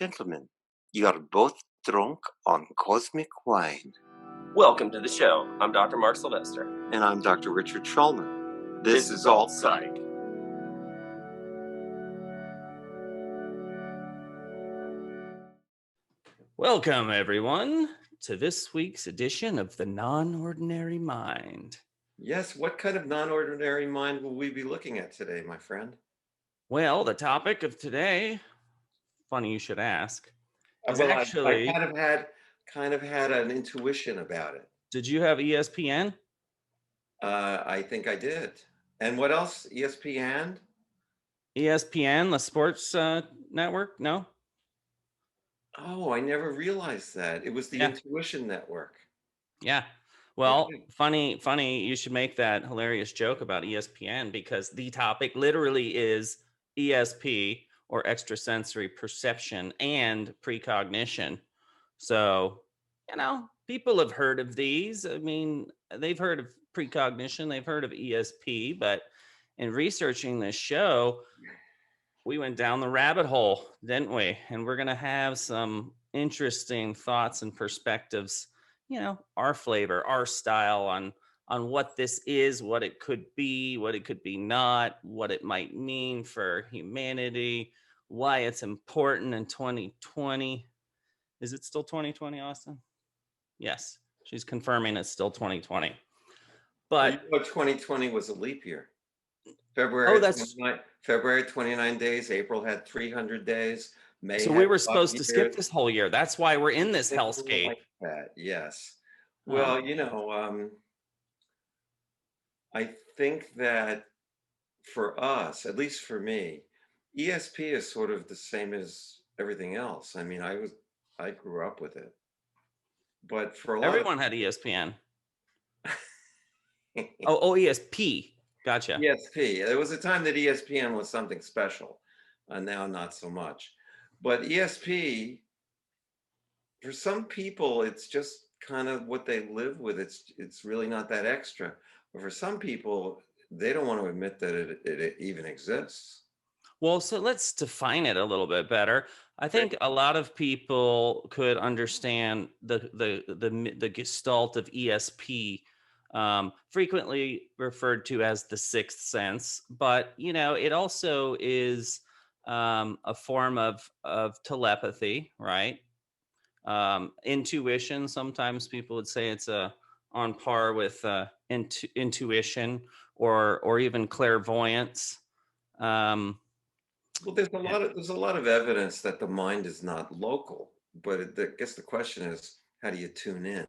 Gentlemen, you are both drunk on cosmic wine. Welcome to the show. I'm Dr. Mark Sylvester. And I'm Dr. Richard Schulman. This is Alt Psych. Welcome, everyone, to this week's edition of The Non-Ordinary Mind. Yes, what kind of non-ordinary mind will we be looking at today, my friend? Well, the topic of today, funny you should ask, is Well, actually... I kind of had an intuition about it. Did you have ESPN? I think I did. And what else? ESPN? ESPN, the sports network? No? Oh, I never realized that. It was the Intuition Network. Yeah. Well, funny, you should make that hilarious joke about ESPN because the topic literally is ESP, or extrasensory perception and precognition. So, people have heard of these. I mean, they've heard of precognition, they've heard of ESP, but in researching this show, we went down the rabbit hole, didn't we? And we're going to have some interesting thoughts and perspectives, our flavor, our style on what this is, what it could be not, what it might mean for humanity, why it's important in 2020. Is it still 2020, Austin? Yes, she's confirming it's still 2020. But 2020 was a leap year. February 29 days. April had 300 days. May. So we were supposed to skip this whole year. That's why we're in this hellscape. Like that, yes. Well, I think that for us, at least for me, ESP is sort of the same as everything else. I mean, I grew up with it, but for a lot everyone had ESPN. Oh, ESP. Gotcha. ESP. There was a time that ESPN was something special, and now not so much. But ESP, for some people, it's just kind of what they live with. It's really not that extra. But for some people, they don't want to admit that it even exists. Well, so let's define it a little bit better. I think a lot of people could understand the gestalt of ESP, frequently referred to as the sixth sense, but it also is a form of telepathy, right? Intuition. Sometimes people would say it's on par with intuition or even clairvoyance. Well, there's a lot of evidence that the mind is not local, but I guess the question is, how do you tune in?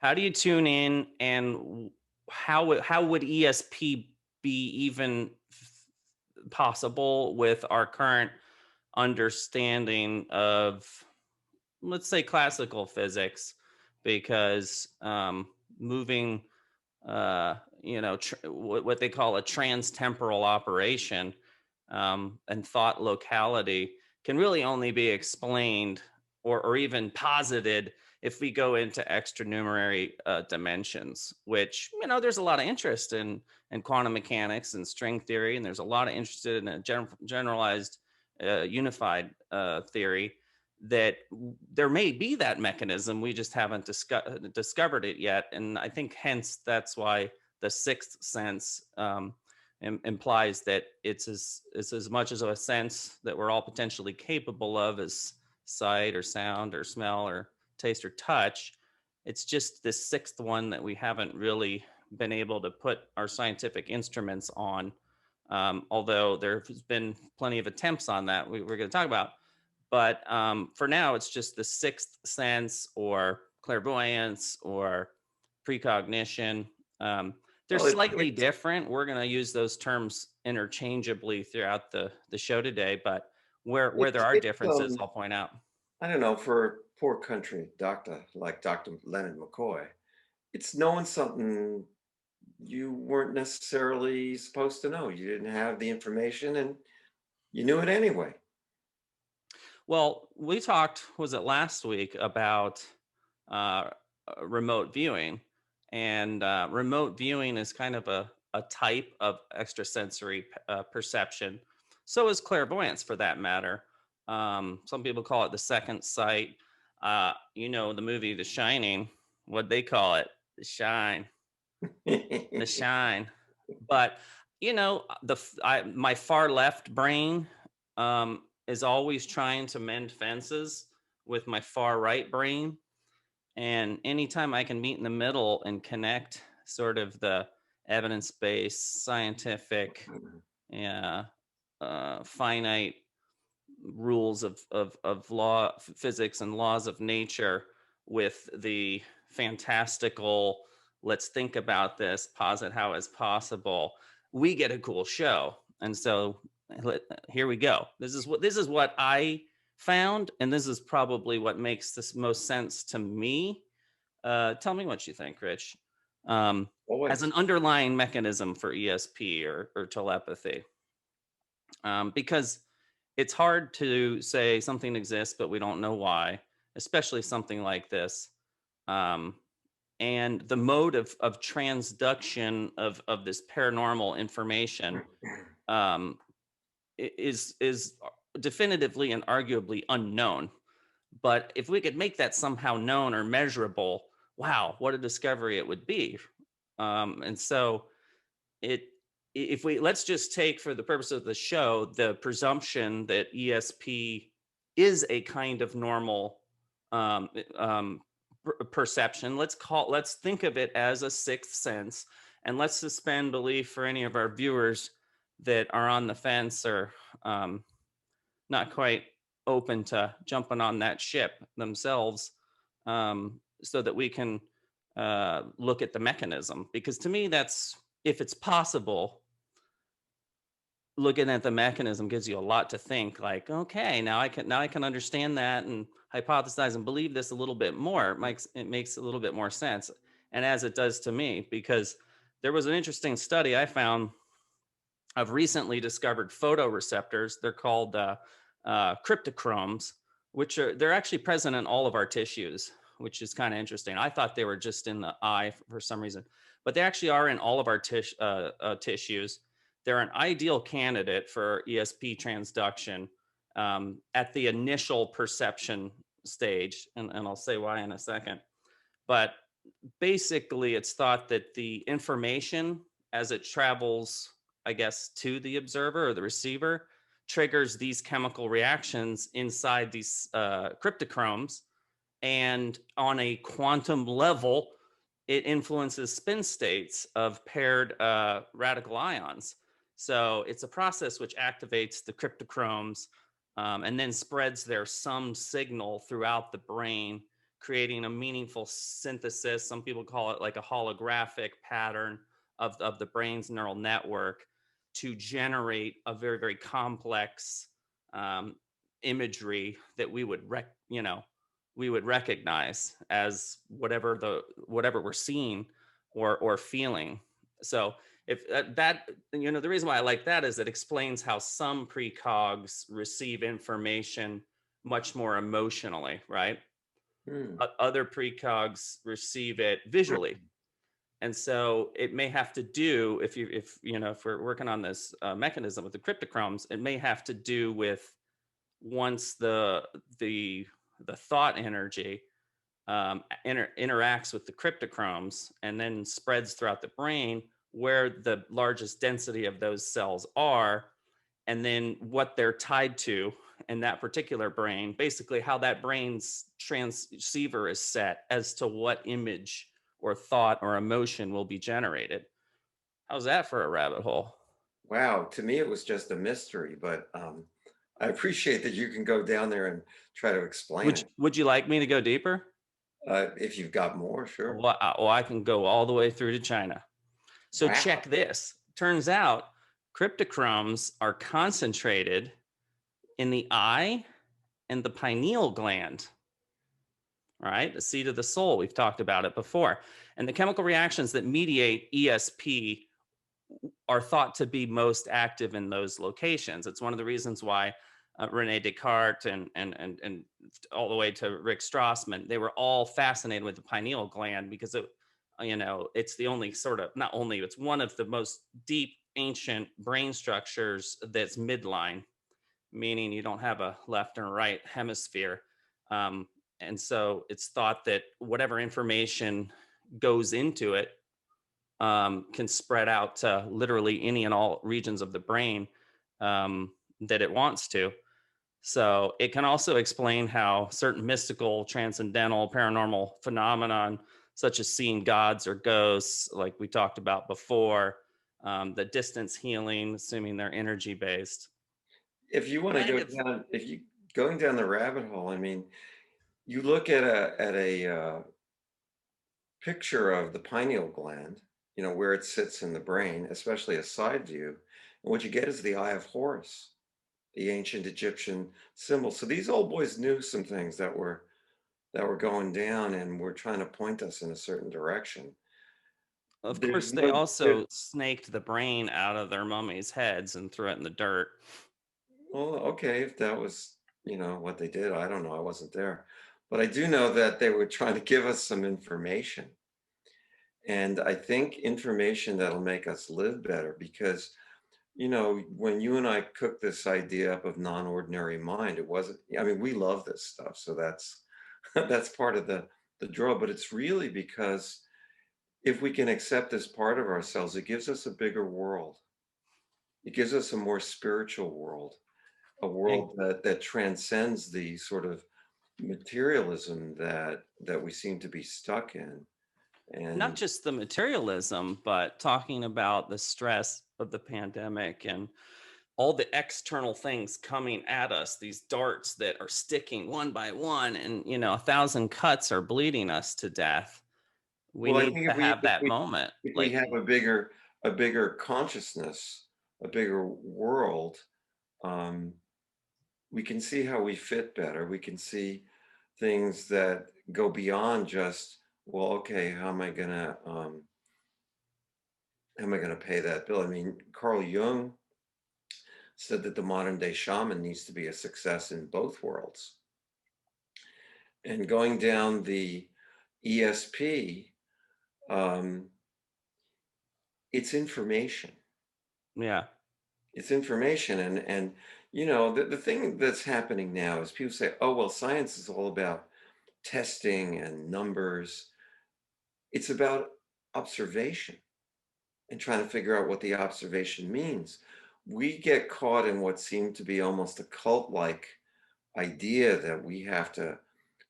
How do you tune in, and how would ESP be even possible with our current understanding of, let's say, classical physics? Because moving, what they call a trans-temporal operation and thought locality can really only be explained or even posited if we go into extranumerary dimensions, which, there's a lot of interest in quantum mechanics and string theory, and there's a lot of interest in a generalized unified theory that there may be that mechanism. We just haven't discovered it yet. And I think hence that's why the sixth sense implies that it's as much as a sense that we're all potentially capable of as sight or sound or smell or taste or touch. It's just this sixth one that we haven't really been able to put our scientific instruments on, although there's been plenty of attempts on that we're going to talk about. But for now, it's just the sixth sense or clairvoyance or precognition. They're slightly different. We're going to use those terms interchangeably throughout the show today, but where there are differences, I'll point out. I don't know, for a poor country doctor like Dr. Leonard McCoy, it's knowing something you weren't necessarily supposed to know. You didn't have the information and you knew it anyway. Well, we talked, was it last week, about remote viewing. And remote viewing is kind of a type of extrasensory perception. So is clairvoyance, for that matter. Some people call it the second sight. The movie The Shining, what they call it, the shine, the shine. But my far left brain is always trying to mend fences with my far right brain. And anytime I can meet in the middle and connect sort of the evidence-based, scientific, yeah, finite rules of law, physics, and laws of nature with the fantastical, let's think about this, posit how it's possible, we get a cool show. And so here we go. This is what I found, and this is probably what makes this most sense to me. Tell me what you think, Rich. As an Always. underlying mechanism for ESP or telepathy, because it's hard to say something exists, but we don't know why, especially something like this. Um, and the mode of transduction of this paranormal information um, is definitively and arguably unknown. But if we could make that somehow known or measurable, wow, what a discovery it would be. And so it if we let's just take, for the purpose of the show, the presumption that ESP is a kind of normal um, perception. Let's think of it as a sixth sense, and let's suspend belief for any of our viewers that are on the fence or um, not quite open to jumping on that ship themselves, so that we can look at the mechanism. Because to me, that's, if it's possible, looking at the mechanism gives you a lot to think. Like, okay, now I can understand that and hypothesize and believe this a little bit more. It makes a little bit more sense, and as it does to me, because there was an interesting study I found of recently discovered photoreceptors. They're called cryptochromes, they're actually present in all of our tissues, which is kind of interesting. I thought they were just in the eye for some reason, but they actually are in all of our tissues. They're an ideal candidate for ESP transduction at the initial perception stage, and I'll say why in a second. But basically, it's thought that the information, as it travels, I guess, to the observer or the receiver, triggers these chemical reactions inside these cryptochromes. And on a quantum level, it influences spin states of paired radical ions. So it's a process which activates the cryptochromes and then spreads their sum signal throughout the brain, creating a meaningful synthesis. Some people call it like a holographic pattern of the brain's neural network to generate a very, very complex um, imagery that we would recognize as whatever we're seeing or feeling. So if the reason why I like that is it explains how some precogs receive information much more emotionally, right? Hmm. Other precogs receive it visually. And so it may have to do, if we're working on this mechanism with the cryptochromes, it may have to do with, once the thought energy interacts with the cryptochromes and then spreads throughout the brain, where the largest density of those cells are, and then what they're tied to in that particular brain, basically how that brain's transceiver is set as to what image or thought or emotion will be generated. How's that for a rabbit hole? Wow, to me it was just a mystery, but I appreciate that you can go down there and try to explain it. Would you like me to go deeper? If you've got more, sure. Well, I can go all the way through to China. So Wow. check this. Turns out cryptochromes are concentrated in the eye and the pineal gland, right? The seat of the soul. We've talked about it before. And the chemical reactions that mediate ESP are thought to be most active in those locations. It's one of the reasons why Rene Descartes and all the way to Rick Strassman, they were all fascinated with the pineal gland, because it's the only sort of, not only, it's one of the most deep ancient brain structures that's midline, meaning you don't have a left and right hemisphere. And so it's thought that whatever information goes into it can spread out to literally any and all regions of the brain that it wants to. So it can also explain how certain mystical, transcendental, paranormal phenomenon, such as seeing gods or ghosts, like we talked about before, the distance healing, assuming they're energy based. If you want to Kind go of, down, if you going down the rabbit hole, I mean, you look at a picture of the pineal gland, where it sits in the brain, especially a side view, and what you get is the Eye of Horus, the ancient Egyptian symbol. So these old boys knew some things that were going down and were trying to point us in a certain direction. of There's course, they no, there, also snaked the brain out of their mummies' heads and threw it in the dirt. well, okay, if that was, what they did, I don't know, I wasn't there. But I do know that they were trying to give us some information. And I think information that'll make us live better because, when you and I cooked this idea up of non-ordinary mind, it wasn't, I mean, we love this stuff. So that's that's part of the draw, but it's really because if we can accept this part of ourselves, it gives us a bigger world. It gives us a more spiritual world, a And world that transcends the sort of materialism that we seem to be stuck in. not And just the materialism, but talking about the stress of the pandemic and all the external things coming at us, these darts that are sticking one by one, and 1,000 cuts are bleeding us to death. We well, I need think to if we have if that we moment. if we Like, have a bigger consciousness, a bigger world, um, we can see how we fit better. We can see things that go beyond just, well, okay, how am I gonna pay that bill? I mean, Carl Jung said that the modern day shaman needs to be a success in both worlds. And going down the ESP, um, it's information. yeah, It's information, and the thing that's happening now is people say, "Oh, well, science is all about testing and numbers." It's about observation and trying to figure out what the observation means. We get caught in what seemed to be almost a cult-like idea that we have to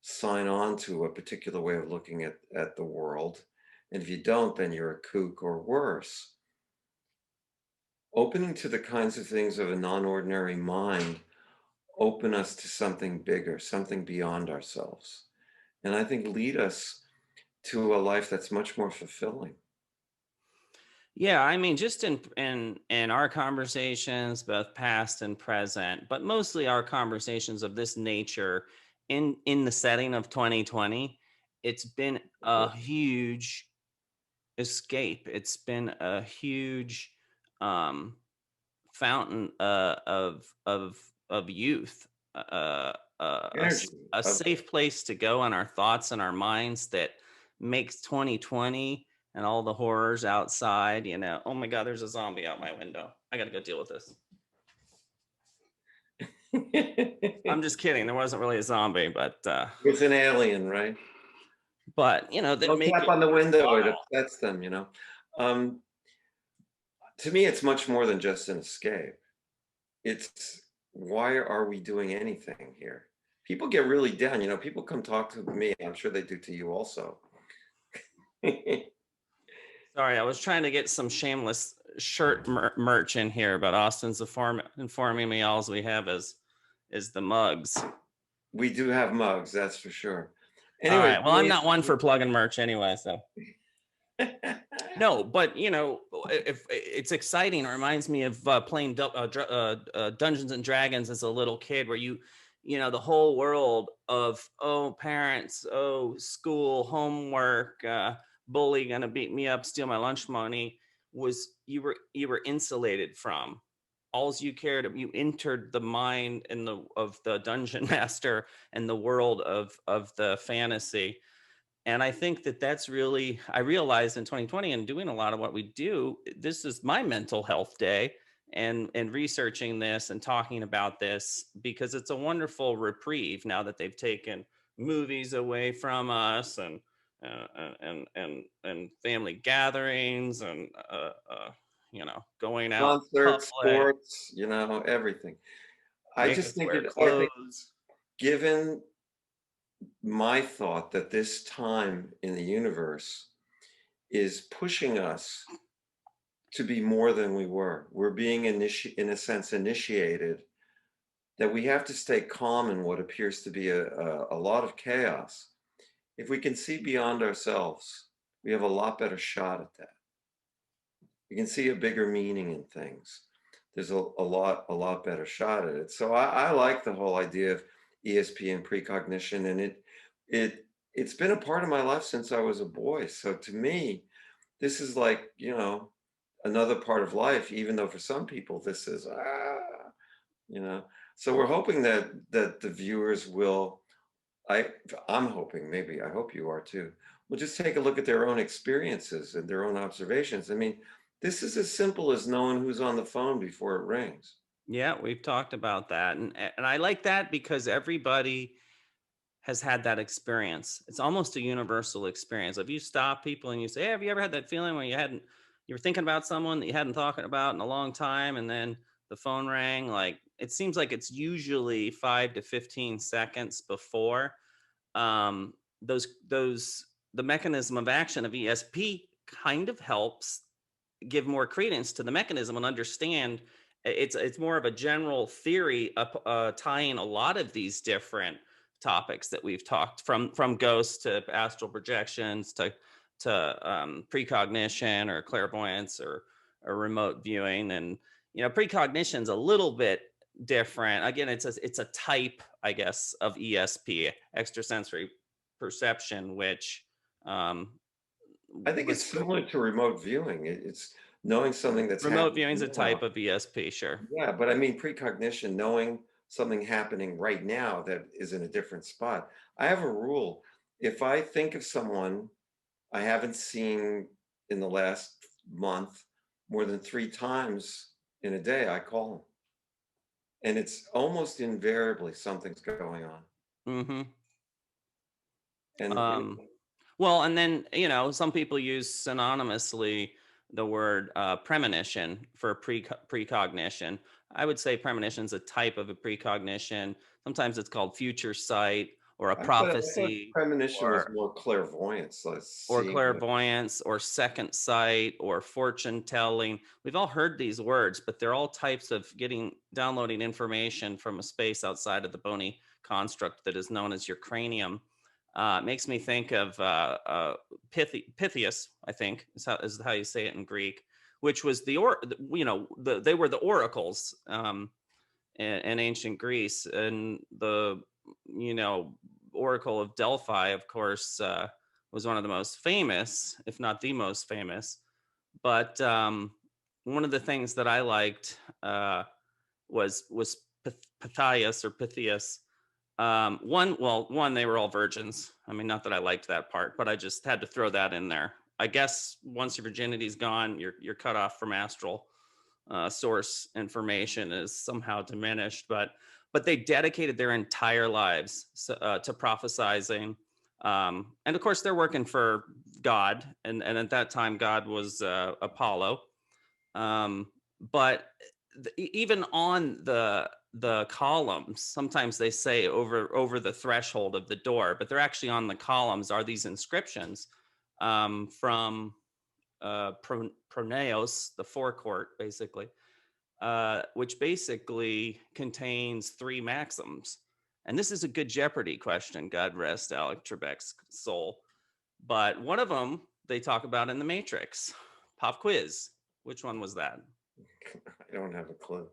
sign on to a particular way of looking at the world. And if you don't, then you're a kook or worse. Opening to the kinds of things of a non-ordinary mind open us to something bigger, something beyond ourselves. And I think lead us to a life that's much more fulfilling. yeah. I mean, just in our conversations, both past and present, but mostly our conversations of this nature in the setting of 2020, it's been a huge escape. It's been a huge um fountain of youth, Energy a of safe place to go in our thoughts and our minds that makes 2020 and all the horrors outside. Oh my God, there's a zombie out my window. I got to go deal with this. I'm just kidding. There wasn't really a zombie, It's an alien, right? that Don't make tap it on the window, it worthwhile. upsets them. Um, to me, it's much more than just an escape. It's why are we doing anything here? People get really down. People come talk to me. I'm sure they do to you also. Sorry, I was trying to get some shameless shirt merch in here, but Austin's informing me all we have is the mugs. We do have mugs, that's for sure. All Anyway, right. Well, I'm not one for plugging merch anyway, so no. But if it's exciting, it reminds me of playing Dungeons and Dragons as a little kid, where the whole world of parents, school, homework, bully gonna beat me up, steal my lunch money, was you were insulated from. All you cared, you entered the mind of the dungeon master and the world of the fantasy. And I think that's really, I realized in 2020 and doing a lot of what we do, this is my mental health day. and researching this and talking about this, because it's a wonderful reprieve now that they've taken movies away from us, and family gatherings, and going out Concerts, public, sports, everything. I make just us think wear I think clothes. given my thought that this time in the universe is pushing us to be more than we were. We're being in a sense initiated, that we have to stay calm in what appears to be a lot of chaos. If we can see beyond ourselves, we have a lot better shot at that. We can see a bigger meaning in things. There's a lot better shot at it. So I like the whole idea of ESP and precognition, and it's been a part of my life since I was a boy. So to me, this is like, another part of life, even though for some people this is you know. So we're hoping that the viewers will, I I'm hoping, maybe I hope you are too, will just take a look at their own experiences and their own observations. I mean, this is as simple as knowing who's on the phone before it rings. Yeah, we've talked about that, and I like that because everybody has had that experience. It's almost a universal experience. If you stop people and you say, hey, have you ever had that feeling when you were thinking about someone that you hadn't talked about in a long time, and then the phone rang? Like, it seems like it's usually 5 to 15 seconds before. Um, the mechanism of action of ESP kind of helps give more credence to the mechanism and understand. It's more of a general theory tying a lot of these different topics that we've talked, from ghosts to astral projections to precognition or clairvoyance or remote viewing. And precognition's a little bit different. Again, it's a type, I guess, of ESP, extrasensory perception, which um, I think it's was similar to remote viewing. It's knowing something that's remote happening viewing is a now. type of ESP, sure. Yeah, but I mean precognition, knowing something happening right now that is in a different spot. I have a rule. If I think of someone I haven't seen in the last month more than 3 times in a day, I call them. And it's almost invariably something's going on. Hmm. And Um, well, and then some people use synonymously the word premonition for precognition. I would say premonition is a type of a precognition. Sometimes it's called future sight or a I thought prophecy, premonition was or more clairvoyance, like or seeing the, clairvoyance or second sight or fortune telling. We've all heard these words, but they're all types of downloading information from a space outside of the bony construct that is known as your cranium. It makes me think of Pythias, I think is how you say it in Greek, which was they were the oracles in ancient Greece, and the Oracle of Delphi, of course, was one of the most famous, if not the most famous. But one of the things that I liked was Pythias or Pythias. One, they were all virgins. I mean, not that I liked that part, but I just had to throw that in there. I guess once your virginity's gone, you're cut off from astral source information is somehow diminished, but they dedicated their entire lives to prophesizing, and of course they're working for God, and at that time God was Apollo, um, but even on the columns, sometimes they say over the threshold of the door, but they're actually on the columns are these inscriptions from Proneos, the forecourt, basically, which basically contains 3 maxims. And this is a good Jeopardy question, God rest Alec Trebek's soul. But one of them they talk about in The Matrix. Pop quiz. Which one was that? I don't have a clue. Is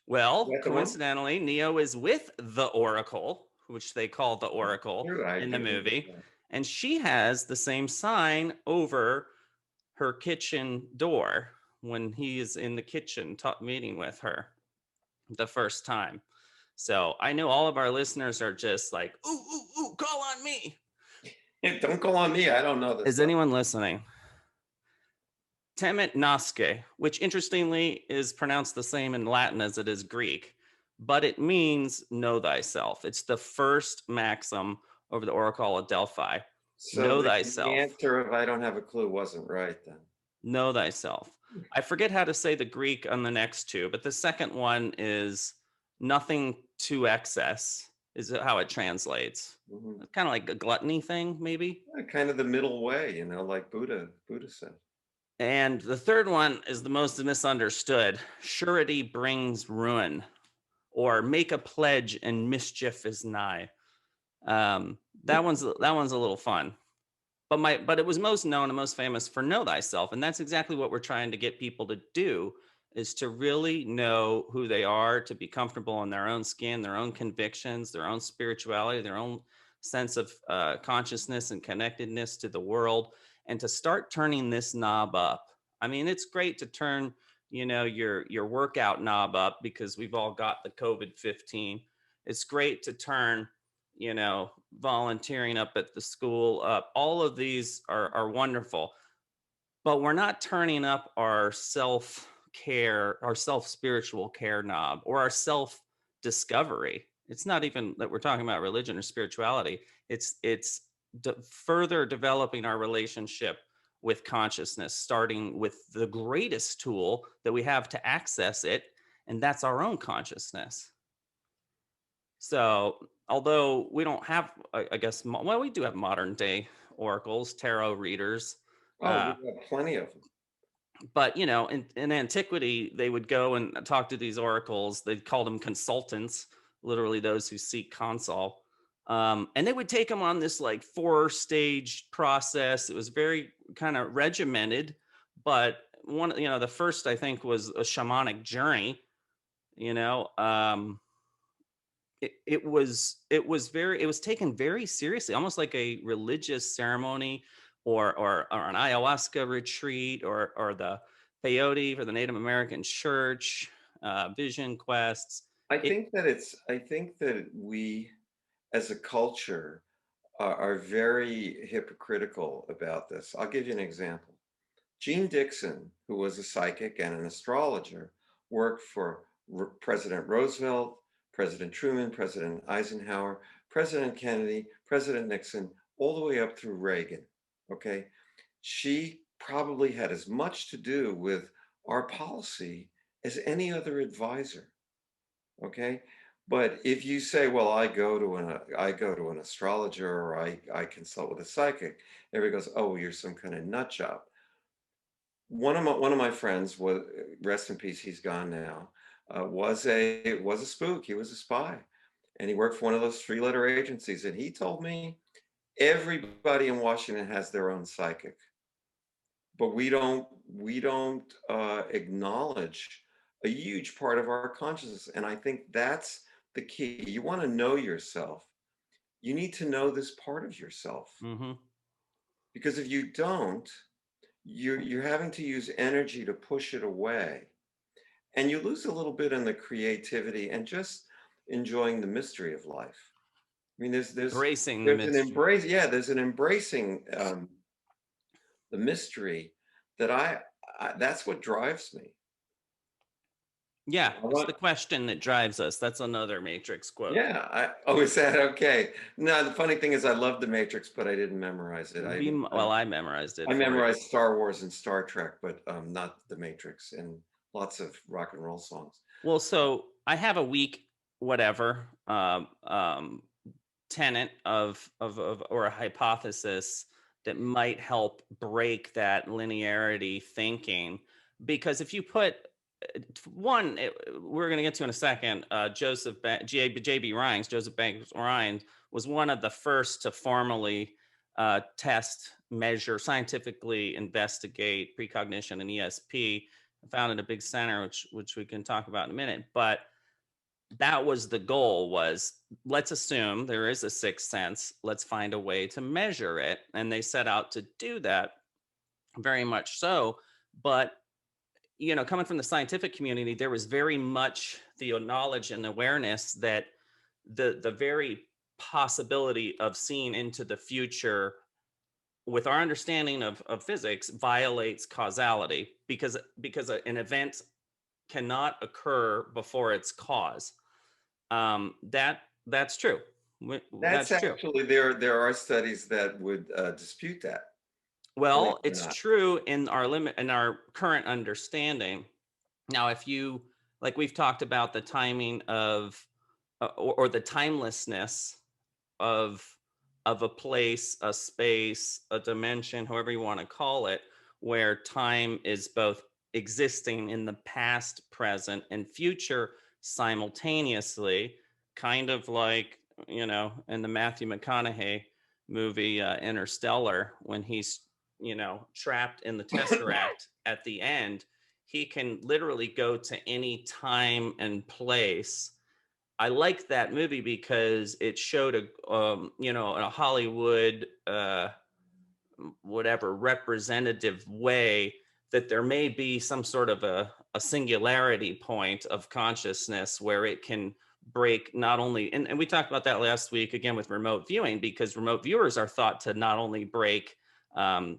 Well, that the one? coincidentally, Neo is with the Oracle, which they call the Oracle True, I in the do remember movie. that. And she has the same sign over her kitchen door when he is in the kitchen meeting with her the first time. So I know all of our listeners are just like, ooh, ooh, ooh, call on me. Don't call on me. I don't know this Is stuff. anyone listening? temet nosce, which interestingly is pronounced the same in Latin as it is Greek, but it means know thyself. It's the first maxim over the Oracle of Delphi. So Know the thyself. answer of I don't have a clue wasn't right then. Know thyself. I forget how to say the Greek on the next two, but the second one is nothing to excess, is how it translates. Mhm. Kind of like a gluttony thing, maybe. Yeah, kind of the middle way, like Buddha said. And the third one is the most misunderstood. Surety brings ruin, or make a pledge and mischief is nigh. That one's a little fun. But it was most known and most famous for know thyself, and that's exactly what we're trying to get people to do, is to really know who they are, to be comfortable in their own skin, their own convictions, their own spirituality, their own sense of consciousness and connectedness to the world, and to start turning this knob up. I mean, it's great to turn, your workout knob up because we've all got the COVID-19. It's great to turn, volunteering up at the school up. All of these are wonderful, but we're not turning up our self care, our self spiritual care knob, or our self discovery. It's not even that we're talking about religion or spirituality. It's further developing our relationship with consciousness, starting with the greatest tool that we have to access it, and that's our own consciousness. So, although we don't have, I guess, well, we do have modern day oracles, tarot readers, Oh, we uh, got plenty of them. but in antiquity, they would go and talk to these oracles. They called them consultants, literally those who seek console. And they would take them on this like 4-stage process. It was very kind of regimented, but the first I think was a shamanic journey. You know, it was taken very seriously, almost like a religious ceremony, or an ayahuasca retreat, or the peyote for the Native American church, vision quests. It I think that we as a culture are very hypocritical about this. I'll give you an example. Jean Dixon, who was a psychic and an astrologer, worked for President Roosevelt, President Truman, President Eisenhower, President Kennedy, President Nixon, all the way up through Reagan. Okay. She probably had as much to do with our policy as any other advisor. Okay. But if you say, well, I go to an astrologer, or I consult with a psychic, everybody goes, oh, you're some kind of nut job. One of my friends was, rest in peace, he's gone now, was a spook. He was a spy, and he worked for one of those 3-letter agencies. And he told me everybody in Washington has their own psychic, but we don't acknowledge a huge part of our consciousness. And I think that's the key. You want to know yourself. You need to know this part of yourself, Mhm. because if you don't, you're having to use energy to push it away, and you lose a little bit in the creativity and just enjoying the mystery of life. I mean, Embracing the there's an mystery. embrace, yeah, there's an embracing the mystery that that's what drives me. Yeah, I it's want, the question that drives us. That's another Matrix quote. yeah, oh, is that okay? No, the funny thing is, I love the Matrix, but I didn't memorize it. Well, I memorized I it for you. memorized Star Wars and Star Trek, but not the Matrix, and lots of rock and roll songs. Well, so I have a weak whatever tenet of or a hypothesis that might help break that linearity thinking, because if you put one, we're going to get to in a second, J.B. Rhines, Joseph Banks Rhines, was one of the first to formally test, measure, scientifically investigate precognition and ESP, founded a big center, which we can talk about in a minute. But that was the goal, was let's assume there is a sixth sense. Let's find a way to measure it. And they set out to do that, very much so. But, coming from the scientific community, there was very much the knowledge and awareness that the very possibility of seeing into the future with our understanding of physics, violates causality because an event cannot occur before its cause. That's true. That's That's true. actually there are studies that would dispute that, believe Well, it or it's not. true in our current understanding. Now, if you, like we've talked about the timing of or the timelessness of a place, a space, a dimension, however you want to call it, where time is both existing in the past, present, and future simultaneously, kind of like, in the Matthew McConaughey movie Interstellar, when he's, trapped in the Tesseract at the end, he can literally go to any time and place. I liked that movie because it showed a Hollywood, whatever representative way that there may be some sort of a singularity point of consciousness where it can break not only, and we talked about that last week again with remote viewing, because remote viewers are thought to not only break um,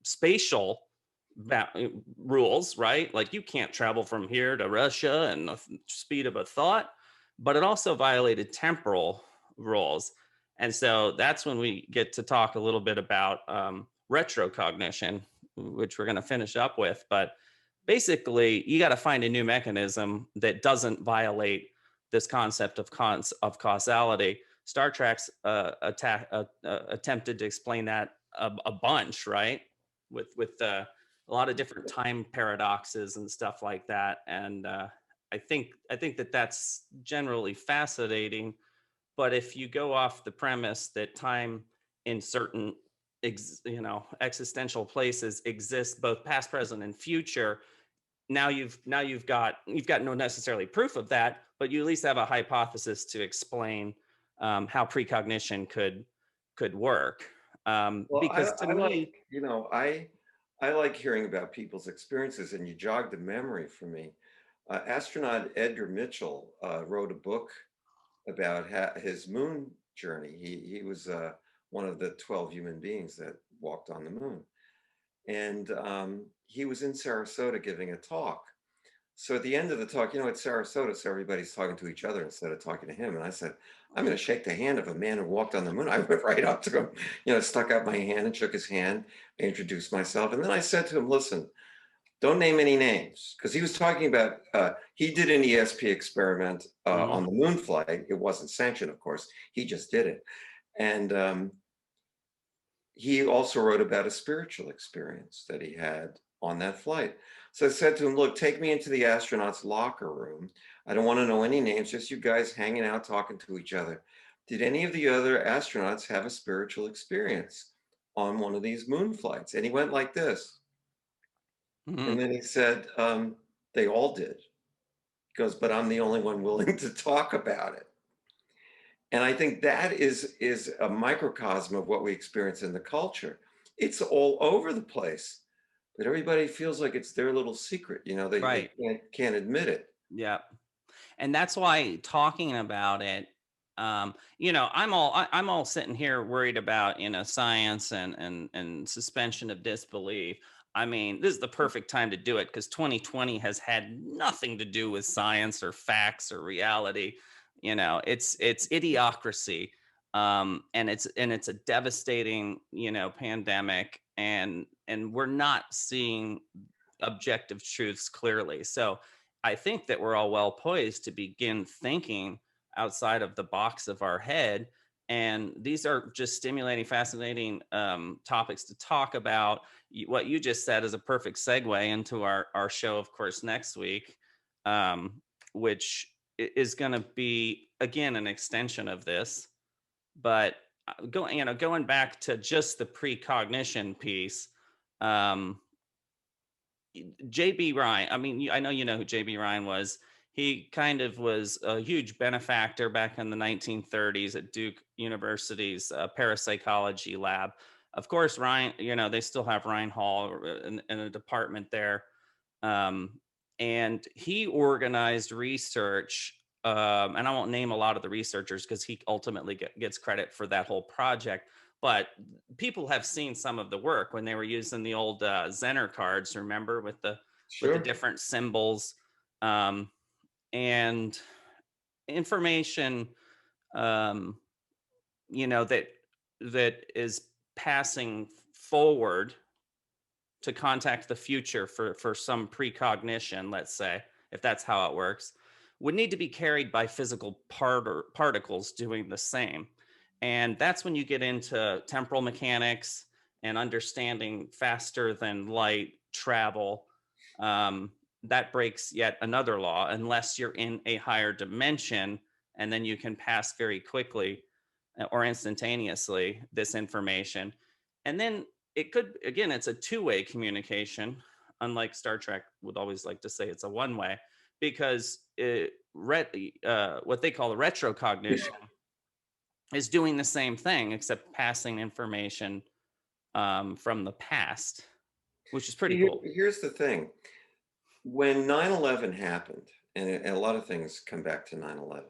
spatial rules, right? Like you can't travel from here to Russia in the speed of a thought, but it also violated temporal rules. And so that's when we get to talk a little bit about retrocognition, which we're going to finish up with. But basically, you got to find a new mechanism that doesn't violate this concept of causality. Star Trek's attempted to explain that a bunch, right? With a lot of different time paradoxes and stuff like that. And I think that that's generally fascinating. But if you go off the premise that time in certain existential places exists both past, present, and future, now you've got no necessarily proof of that, but you at least have a hypothesis to explain how precognition could work. Well, Because to I like, me, I like hearing about people's experiences, and you jogged a memory for me. Astronaut Edgar Mitchell wrote a book about his moon journey. He was one of the 12 human beings that walked on the moon, and he was in Sarasota giving a talk. So at the end of the talk, it's Sarasota, so everybody's talking to each other instead of talking to him. And I said, I'm going to shake the hand of a man who walked on the moon. I went right up to him, stuck out my hand and shook his hand, introduced myself. And then I said to him, listen, don't name any names. Because he was talking about, he did an ESP experiment mhm, on the moon flight. It wasn't sanctioned, of course. He just did it. And he also wrote about a spiritual experience that he had on that flight. So I said to him, look, take me into the astronauts' locker room. I don't want to know any names, just you guys hanging out, talking to each other. Did any of the other astronauts have a spiritual experience on one of these moon flights? And he went like this. mhm. And then he said, they all did. He goes, but I'm the only one willing to talk about it. And I think that is a microcosm of what we experience in the culture. It's all over the place, but everybody feels like it's their little secret. They Right. can't admit it. Yeah. And that's why talking about it, I'm all sitting here worried about science and suspension of disbelief. I mean, this is the perfect time to do it because 2020 has had nothing to do with science or facts or reality. It's idiocracy, and it's a devastating pandemic, and we're not seeing objective truths clearly. So I think that we're all well poised to begin thinking outside of the box of our head. And these are just stimulating, fascinating topics to talk about. What you just said is a perfect segue into our show, of course, next week, which is going to be, again, an extension of this. But going back to just the precognition piece, um, JB Ryan, I mean, I know you know who JB Ryan was. He kind of was a huge benefactor back in the 1930s at Duke University's parapsychology lab. Of course, Ryan, they still have Ryan Hall in a department there. And he organized research, and I won't name a lot of the researchers because he ultimately gets credit for that whole project. but people have seen some of the work when they were using the old Zener cards, remember, with the Sure. different symbols, and information, um, that is passing forward to contact the future for some precognition, let's say, if that's how it works, would need to be carried by physical particles doing the same. And that's when you get into temporal mechanics and understanding faster than light travel. That breaks yet another law, unless you're in a higher dimension, and then you can pass very quickly or instantaneously this information. And then it could, again, it's a two-way communication, unlike Star Trek would always like to say it's a one-way, because what they call the retrocognition is doing the same thing, except passing information from the past, which is pretty cool. Here's the thing. When 9/11 happened, and a lot of things come back to 9/11,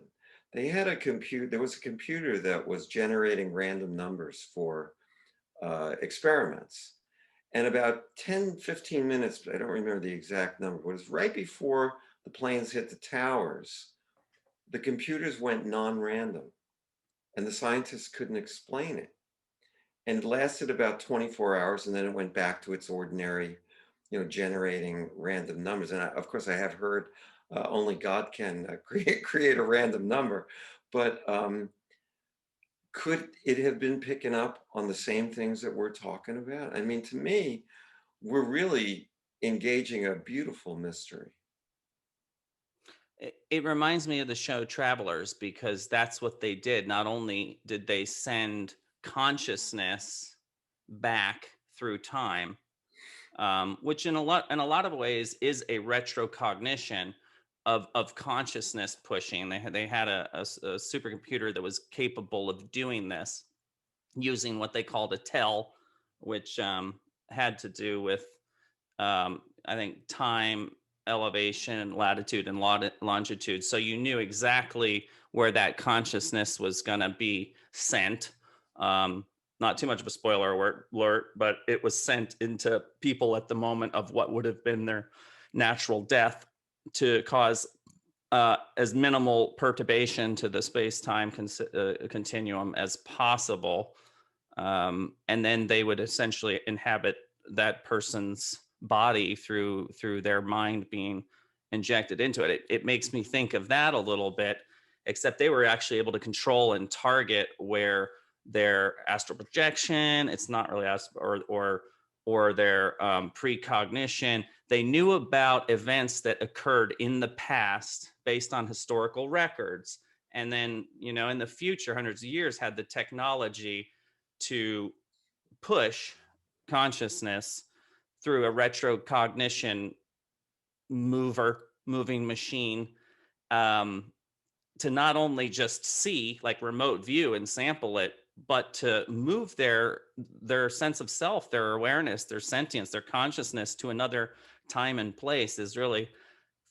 they had a computer, there was a computer that was generating random numbers for experiments. And about 10, 15 minutes, but I don't remember the exact number, but it was right before the planes hit the towers, the computers went non-random, and the scientists couldn't explain it. And it lasted about 24 hours, and then it went back to its ordinary, generating random numbers. And of course, I have heard only God can create a random number, but could it have been picking up on the same things that we're talking about? I mean, to me, we're really engaging a beautiful mystery. It reminds me of the show Travelers, because that's what they did. Not only did they send consciousness back through time, which in a lot of ways is a retrocognition of consciousness pushing. They had a supercomputer that was capable of doing this using what they called a tel, which had to do with I think time, elevation, latitude, and longitude. So you knew exactly where that consciousness was going to be sent. Not too much of a spoiler alert, but it was sent into people at the moment of what would have been their natural death, to cause as minimal perturbation to the space-time continuum as possible. And then they would essentially inhabit that person's body through their mind being injected into it. It makes me think of that a little bit, except they were actually able to control and target where their astral projection, it's not really or their precognition. They knew about events that occurred in the past based on historical records, and then in the future, hundreds of years, had the technology to push consciousness through a retrocognition moving machine, to not only just see, like remote view and sample it, but to move their sense of self, their awareness, their sentience, their consciousness to another time and place is really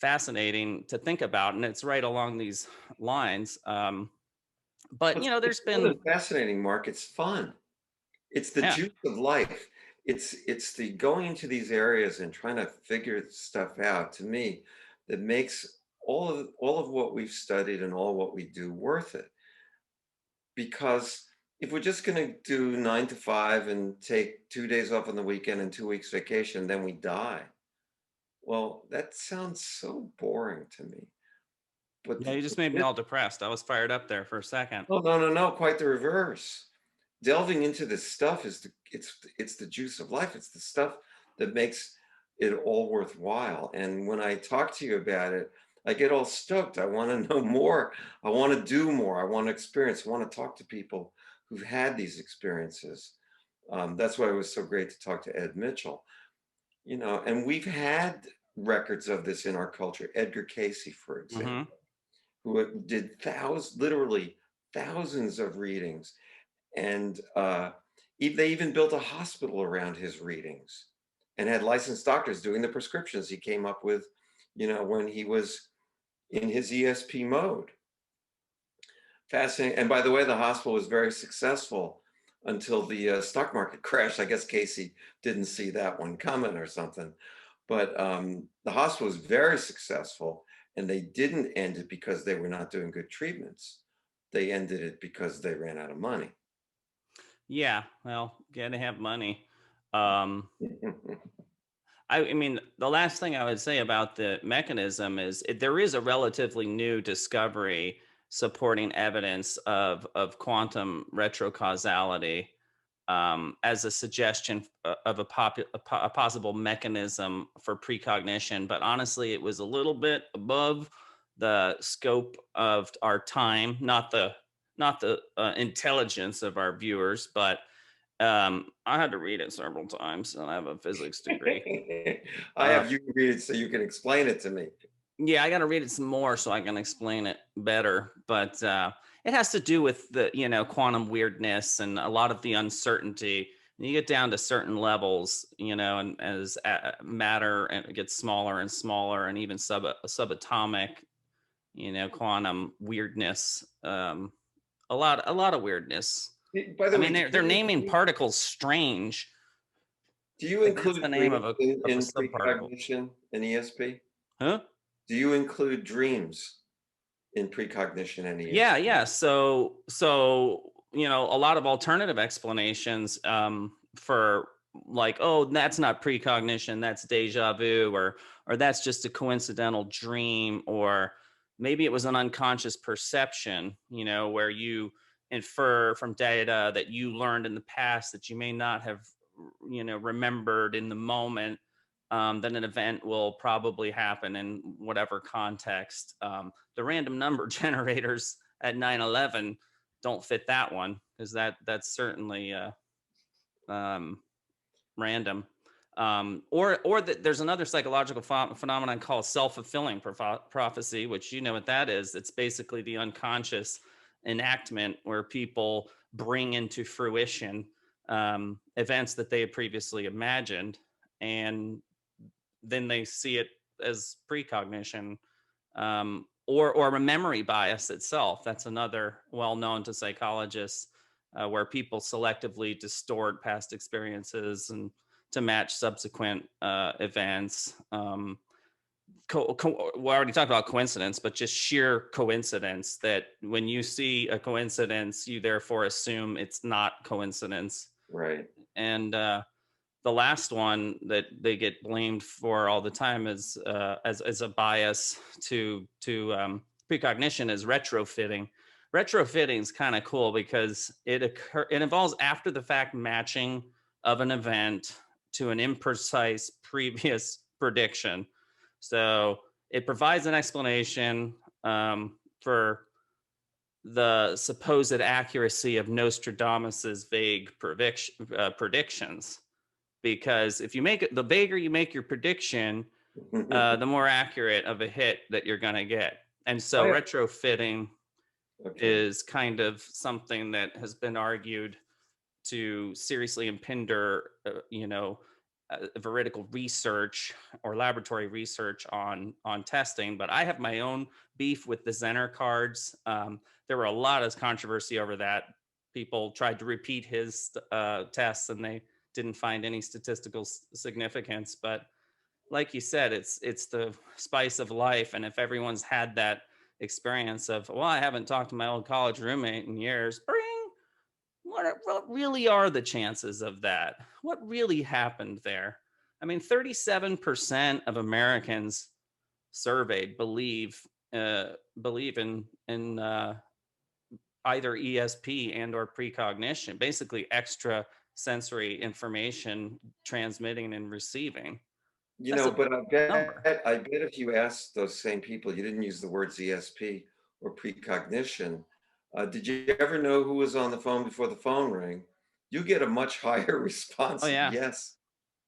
fascinating to think about. And it's right along these lines. But there's been fascinating, Mark. It's fun. It's the juice of life. It's the going into these areas and trying to figure stuff out, to me, that makes all of what we've studied and all what we do worth it. Because if we're just going to do 9 to 5 and take 2 days off on the weekend and 2 weeks vacation, then we die. Well, that sounds so boring to me. But you just made me all depressed. I was fired up there for a second. Oh, no, quite the reverse. Delving into this stuff is it's the juice of life. It's the stuff that makes it all worthwhile. And when I talk to you about it, I get all stoked. I want to know more. I want to do more. I want to experience. I want to talk to people who've had these experiences. That's why it was so great to talk to Ed Mitchell. And we've had records of this in our culture. Edgar Casey, for example, who did literally thousands of readings. And they even built a hospital around his readings and had licensed doctors doing the prescriptions he came up with, when he was in his ESP mode. Fascinating. And by the way, the hospital was very successful until the stock market crashed. I guess Casey didn't see that one coming or something. But the hospital was very successful, and they didn't end it because they were not doing good treatments. They ended it because they ran out of money. Yeah, well, gotta have money. Um, I mean, the last thing I would say about the mechanism is there is a relatively new discovery supporting evidence of quantum retrocausality as a suggestion of a possible mechanism for precognition. But honestly, it was a little bit above the scope of our time, not the intelligence of our viewers, but I had to read it several times, and I have a physics degree. I Uh, have you read it so you can explain it to me. yeah, I got to read it some more so I can explain it better. But it has to do with the quantum weirdness and a lot of the uncertainty. And you get down to certain levels, and as matter and it gets smaller and smaller, and even subatomic, quantum weirdness. A lot of weirdness. By I the way, mean, they're naming particles strange, do you but that's the include name dreams of a in subparticle. precognition in ESP? Huh? Do you include dreams in precognition and Yeah, ESP? yeah. So a lot of alternative explanations for like, oh, that's not precognition, that's deja vu, or that's just a coincidental dream, or maybe it was an unconscious perception, where you infer from data that you learned in the past that you may not have, remembered in the moment. Then an event will probably happen in whatever context. The random number generators at 9/11 don't fit that one because that's certainly um, random. There's another psychological phenomenon called self-fulfilling prophecy, which you know what that is. It's basically the unconscious enactment where people bring into fruition events that they had previously imagined, and then they see it as precognition, or a memory bias itself. That's another well known to psychologists, where people selectively distort past experiences and to match subsequent events. We already talked about coincidence, but just sheer coincidence, that when you see a coincidence, you therefore assume it's not coincidence. Right. And the last one that they get blamed for all the time is as a bias to precognition is retrofitting. Retrofitting is kind of cool because it involves after the fact matching of an event to an imprecise previous prediction. So it provides an explanation for the supposed accuracy of Nostradamus's vague predictions, because if you make it, the vaguer you make your prediction, the more accurate of a hit that you're going to get. And so I have, retrofitting okay. is kind of something that has been argued to seriously impinge, veridical research or laboratory research on testing. But I have my own beef with the Zener cards. There were a lot of controversy over that. People tried to repeat his tests, and they didn't find any statistical significance. But like you said, it's the spice of life, and if everyone's had that experience of, well, I haven't talked to my old college roommate in years, bring what really are the chances of that? What really happened there? I mean, 37% of Americans surveyed believe in either ESP and or precognition, basically extra sensory information transmitting and receiving. That's a big But number. I bet if you asked those same people, you didn't use the words ESP or precognition. Did you ever know who was on the phone before the phone rang? You get a much higher Oh response of yeah, yes.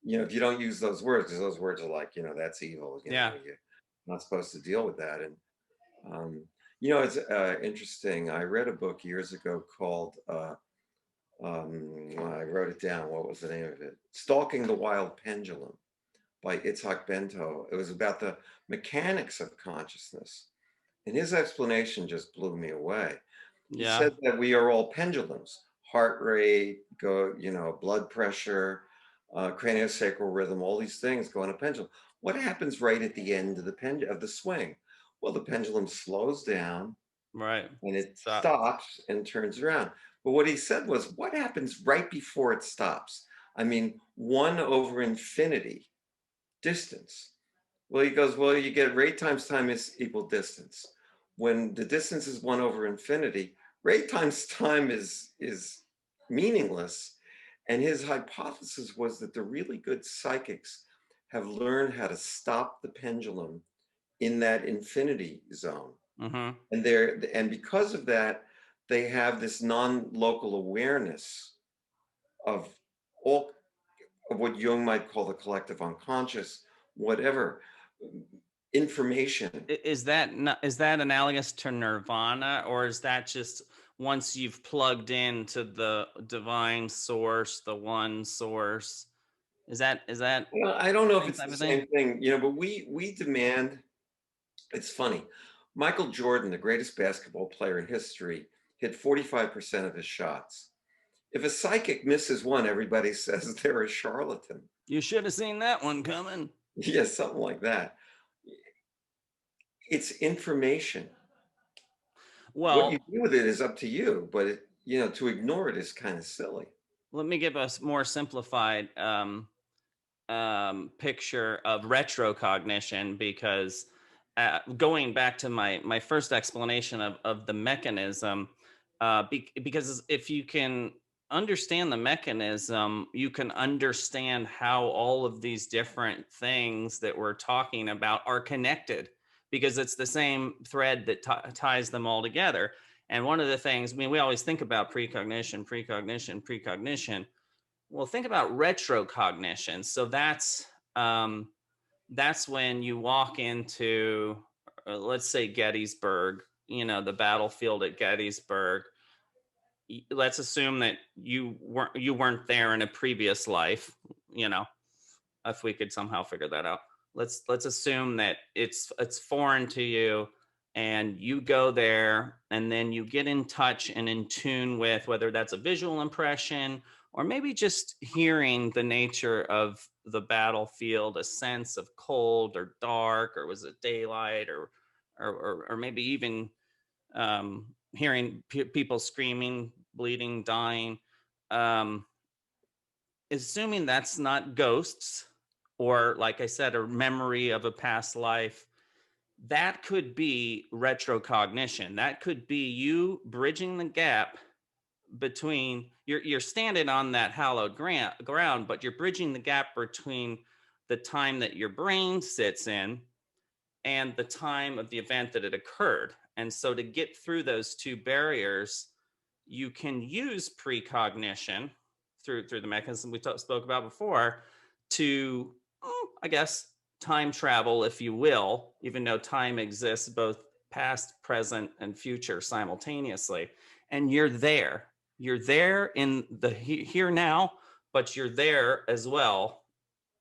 If you don't use those words, because those words are like, that's evil. yeah. You're not supposed to deal with that. And it's interesting. I read a book years ago called I wrote it down. What was the name of it? Stalking the Wild Pendulum by Itzhak Bento. It was about the mechanics of consciousness. And his explanation just blew me away. He Yeah. said that we are all pendulums, heart rate, blood pressure, craniosacral rhythm, all these things go on a pendulum. What happens right at the end of the swing? Well, the pendulum slows down Right. and it Stop. stops and turns around. But what he said was, what happens right before it stops? I mean, 1 over infinity distance. Well, he goes, well, you get rate times time is equal distance. When the distance is 1 over infinity, rate times time is meaningless. And his hypothesis was that the really good psychics have learned how to stop the pendulum in that infinity zone. Mm-hmm. And because of that, they have this non-local awareness of all of what Jung might call the collective unconscious, whatever information. Is that analogous to nirvana, or is that just once you've plugged into the divine source, the one source? Is that Well, I don't know if same it's type the of thing? same thing, but we demand. It's funny. Michael Jordan, the greatest basketball player in history, hit 45% of his shots. If a psychic misses one, everybody says they're a charlatan. You should have seen that one coming. Yeah, something like that. It's information. What you Well, do with it is up to you, but to ignore it is kind of silly. let me give us more simplified picture of retrocognition, because going back to my first explanation of the mechanism, because if you can understand the mechanism, you can understand how all of these different things that we're talking about are connected, because it's the same thread that ties them all together. And one of the things, I mean, we always think about precognition. Well, think about retrocognition. So that's when you walk into, let's say, Gettysburg, the battlefield at Gettysburg. Let's assume that you weren't there in a previous life, if we could somehow figure that out. Let's assume that it's foreign to you, and you go there, and then you get in touch and in tune with, whether that's a visual impression or maybe just hearing the nature of the battlefield, a sense of cold or dark, or was it daylight, or maybe even hearing people screaming, bleeding, dying. Um, Assuming that's not ghosts, or, like I said, a memory of a past life, that could be retrocognition. That could be you bridging the gap between, you're standing on that hallowed ground, but you're bridging the gap between the time that your brain sits in and the time of the event that it occurred. And so to get through those two barriers, you can use precognition through the mechanism we spoke about before to, I guess, time travel, if you will, even though time exists both past, present, and future simultaneously. And you're there. You're there in the here now, but you're there as well,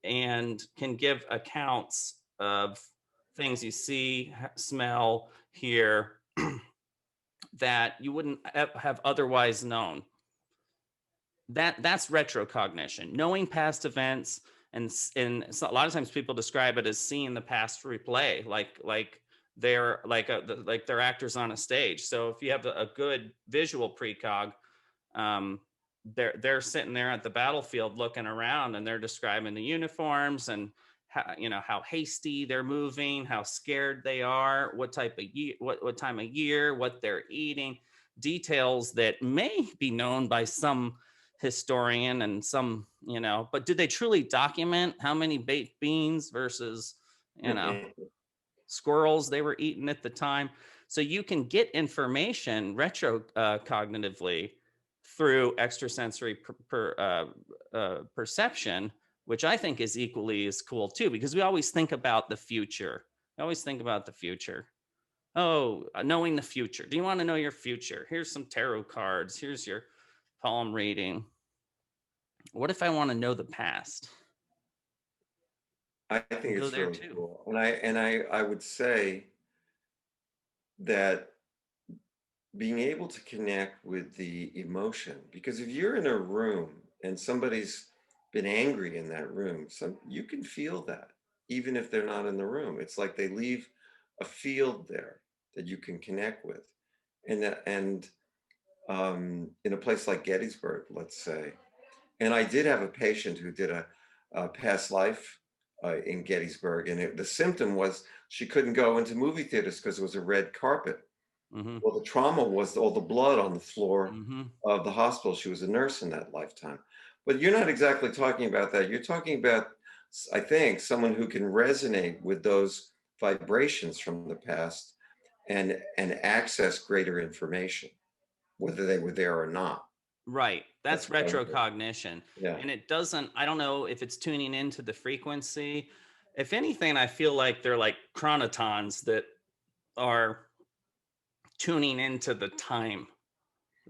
and can give accounts of things you see, smell, hear, that you wouldn't have otherwise known. That's retrocognition, knowing past events. And so a lot of times people describe it as seeing the past replay, like they're like they're actors on a stage. So if you have a good visual precog, um, they're sitting there at the battlefield looking around, and they're describing the uniforms and how hasty they're moving, how scared they are, what type of year, what time of year, what they're eating, details that may be known by some historian and some, but did they truly document how many baked beans versus, squirrels they were eating at the time? So you can get information retrocognitively through extrasensory perception, which I think is equally as cool too, because we always think about the future. I always think about the future. Oh, knowing the future. Do you want to know your future? Here's some tarot cards. Here's your palm reading. What if I want to know the past? I think Go it's there really too. cool. And I would say that being able to connect with the emotion, because if you're in a room and somebody's been angry in that room, you can feel that even if they're not in the room. It's like they leave a field there that you can connect with. And in a place like Gettysburg, let's say, and I did have a patient who did a past life in Gettysburg, and the symptom was she couldn't go into movie theaters because it was a red carpet. Mm-hmm. Well, the trauma was all the blood on the floor Mm-hmm. of the hospital. She was a nurse in that lifetime. But you're not exactly talking about that. You're talking about, I think, someone who can resonate with those vibrations from the past and access greater information, whether they were there or not. Right. That's That's what I'm hearing. retrocognition. Yeah. And it doesn't, I don't know if it's tuning into the frequency. If anything, I feel like they're like chronotons that are tuning into the time.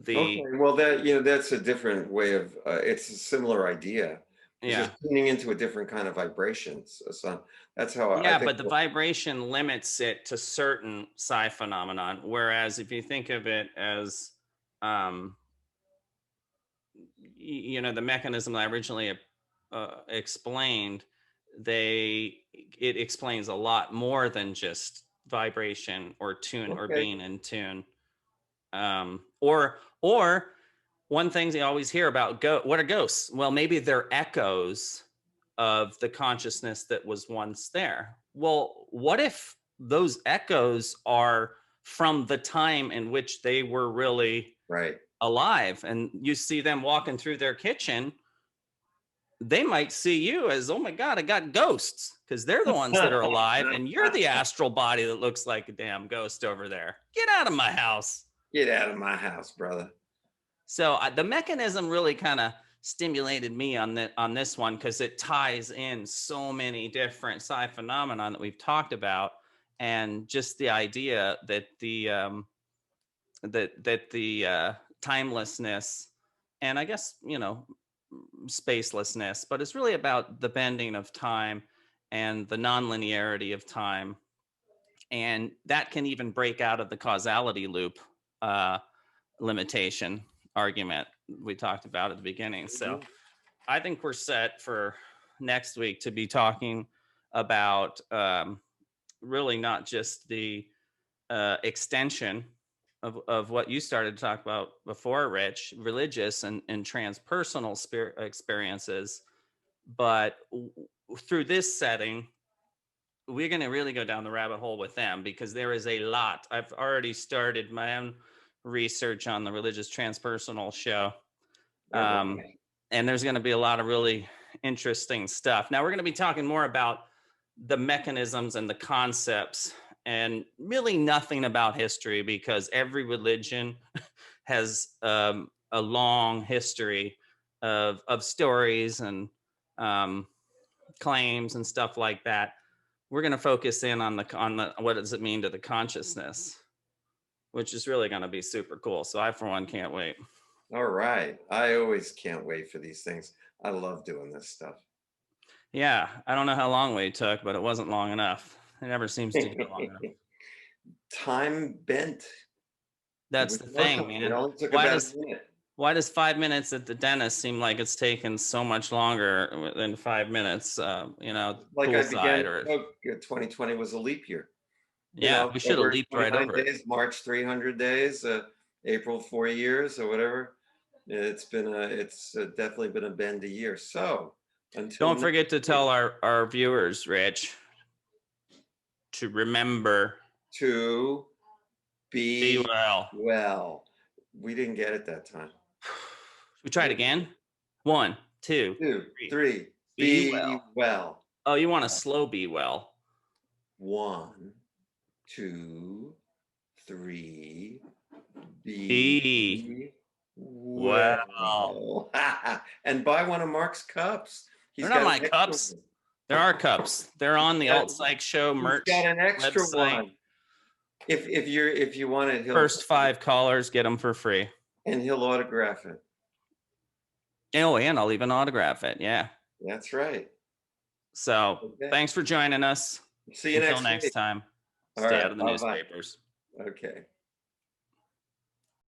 Okay. Well, that's a different way of. It's a similar idea. It's Yeah. just tuning into a different kind of vibrations. So that's how I Yeah, think. but the vibration limits it to certain psi phenomenon. Whereas if you think of it as, um, the mechanism that I originally explained, it explains a lot more than just vibration or tune or Okay. being in tune. Or one thing you always hear about what are ghosts? Well, maybe they're echoes of the consciousness that was once there. Well, what if those echoes are from the time in which they were really Right. alive, and you see them walking through their kitchen? They might see you as, oh my God, I got ghosts, because they're the ones that are alive, and you're the astral body that looks like a damn ghost over there. Get out of my house. Get out of my house, brother. So the mechanism really kind of stimulated me on this one, because it ties in so many different psi phenomenon that we've talked about, and just the idea that the timelessness, and I guess spacelessness, but it's really about the bending of time and the nonlinearity of time, and that can even break out of the causality loop limitation argument we talked about at the beginning. So I think we're set for next week to be talking about really not just the extension of what you started to talk about before, Rich, religious and transpersonal experiences, but through this setting, we're going to really go down the rabbit hole with them, because there is a lot. I've already started my own research on the religious transpersonal show. And there's going to be a lot of really interesting stuff. Now, we're going to be talking more about the mechanisms and the concepts, and really nothing about history, because every religion has a long history of stories and claims and stuff like that. We're going to focus in on the what does it mean to the consciousness, which is really going to be super cool. So I, for one, can't wait. All right. I always can't wait for these things. I love doing this stuff. Yeah. I don't know how long we took, but it wasn't long enough. It never seems to go long enough. Time bent. That's the thing, man. It only took about a minute. Why does 5 minutes at the dentist seem like it's taken so much longer than 5 minutes? Like I began to joke, 2020 was a leap year. Yeah, we should have leaped right over days, it. March 300 days, April 4 years or whatever. It's definitely been a bendy year. So don't forget to tell our viewers, Rich, to remember to be well. Well, we didn't get it that time. We try it again. 1, 2, 3. Be well. Oh, you want to slow be well. 1, 2, 3. Be well. And buy one of Mark's cups. They're not my cups. There are cups. They're on the Alt Psych Show merch. He's got an extra website. One. If you want it, first 5 callers get them for free. And he'll autograph it. Oh, and I'll even autograph it. Yeah. That's right. So thanks for joining us. See you next time. Stay out of the newspapers. Okay.